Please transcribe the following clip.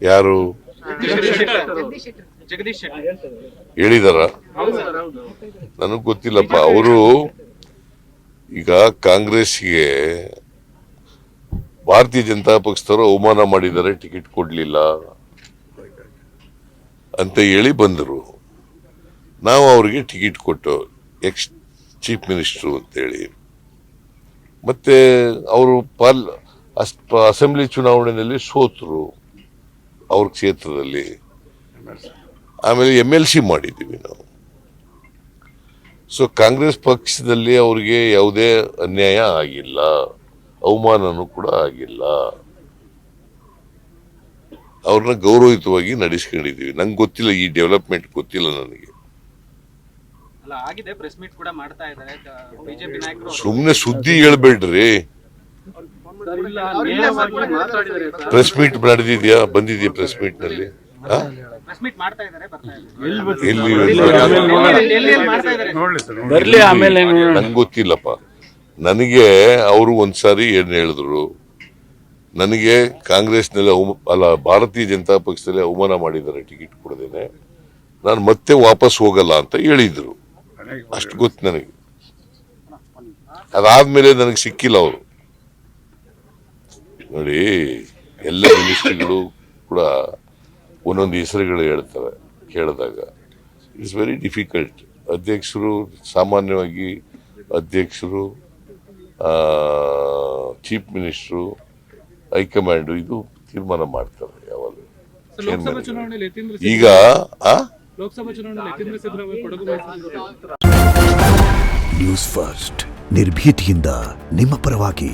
ಯಾರು ಹೇಳಿದಾರ? ನನಗ್ ಗೊತ್ತಿಲ್ಲಪ್ಪ. ಅವರು ಈಗ ಕಾಂಗ್ರೆಸ್ಗೆ ಭಾರತೀಯ ಜನತಾ ಪಕ್ಷದವರು ಅವಮಾನ ಮಾಡಿದ್ದಾರೆ, ಟಿಕೆಟ್ ಕೊಡ್ಲಿಲ್ಲ ಅಂತ ಹೇಳಿ ಬಂದರು. ನಾವು ಅವ್ರಿಗೆ ಟಿಕೆಟ್ ಕೊಟ್ಟು ಎಕ್ಸ್ ಚೀಫ್ ಮಿನಿಸ್ಟ್ರು ಅಂತೇಳಿ. ಮತ್ತೆ ಅವರು ಅಸೆಂಬ್ಲಿ ಚುನಾವಣೆಯಲ್ಲಿ ಸೋತರು ಅವ್ರ ಕ್ಷೇತ್ರದಲ್ಲಿ. ಆಮೇಲೆ MLC ಮಾಡಿದ್ದೀವಿ ನಾವು. ಸೊ ಕಾಂಗ್ರೆಸ್ ಪಕ್ಷದಲ್ಲಿ ಅವ್ರಿಗೆ ಯಾವುದೇ ಅನ್ಯಾಯ ಆಗಿಲ್ಲ, ಅವಮಾನನೂ ಕೂಡ ಆಗಿಲ್ಲ. ಅವ್ರನ್ನ ಗೌರವಯುತವಾಗಿ ನಡೆಸ್ಕೊಂಡಿದ್ದೀವಿ. ನಂಗೆ ಗೊತ್ತಿಲ್ಲ, ಈ ಡೆವಲಪ್ಮೆಂಟ್ ಗೊತ್ತಿಲ್ಲ ನನಗೆ. ಸುಮ್ನೆ ಸುದ್ದಿ ಹೇಳ್ಬೇಡ್ರಿ. Press meet ನಡೆದಿದ್ಯಾ? ಬಂದಿದ್ಯಾ ಪ್ರೆಸ್ ಮೀಟ್ ನಲ್ಲಿ? ನಂಗೆ ಗೊತ್ತಿಲ್ಲಪ್ಪ. ನನಗೆ ಅವರು ಒಂದ್ಸಾರಿ ಏನ್ ಹೇಳಿದ್ರು, ನನಗೆ ಕಾಂಗ್ರೆಸ್ನಲ್ಲಿ ಭಾರತೀಯ ಜನತಾ ಪಕ್ಷದಲ್ಲಿ ಅವಮಾನ ಮಾಡಿದ್ದಾರೆ ಟಿಕೆಟ್ ಕೊಡದೇನೆ, ನಾನು ಮತ್ತೆ ವಾಪಸ್ ಹೋಗಲ್ಲ ಅಂತ ಹೇಳಿದ್ರು. ಅಷ್ಟು ಗೊತ್ತು ನನಗೆ. ಅದಾದ್ಮೇಲೆ ನನಗೆ ಸಿಕ್ಕಿಲ್ಲ ಅವರು. ನೋಡಿ, ಎಲ್ಲ ಮಿನಿಸ್ಟ್ರಿಗಳು ಕೂಡ ಒಂದೊಂದು ಹೆಸರುಗಳು ಹೇಳ್ತವೆ. ಕೇಳಿದಾಗ ಇಟ್ಸ್ ವೆರಿ ಡಿಫಿಕಲ್ಟ್. ಅಧ್ಯಕ್ಷರು ಸಾಮಾನ್ಯವಾಗಿ ಅಧ್ಯಕ್ಷರು, ಚೀಫ್ ಮಿನಿಸ್ಟ್ರು, ಹೈಕಮಾಂಡ್ ಇದು ತೀರ್ಮಾನ ಮಾಡ್ತಾರೆ ಯಾವಾಗ. ಈಗ ನ್ಯೂಸ್ ಫಸ್ಟ್ ನಿರ್ಭೀತಿಯಿಂದ ನಿಮ್ಮ ಪರವಾಗಿ.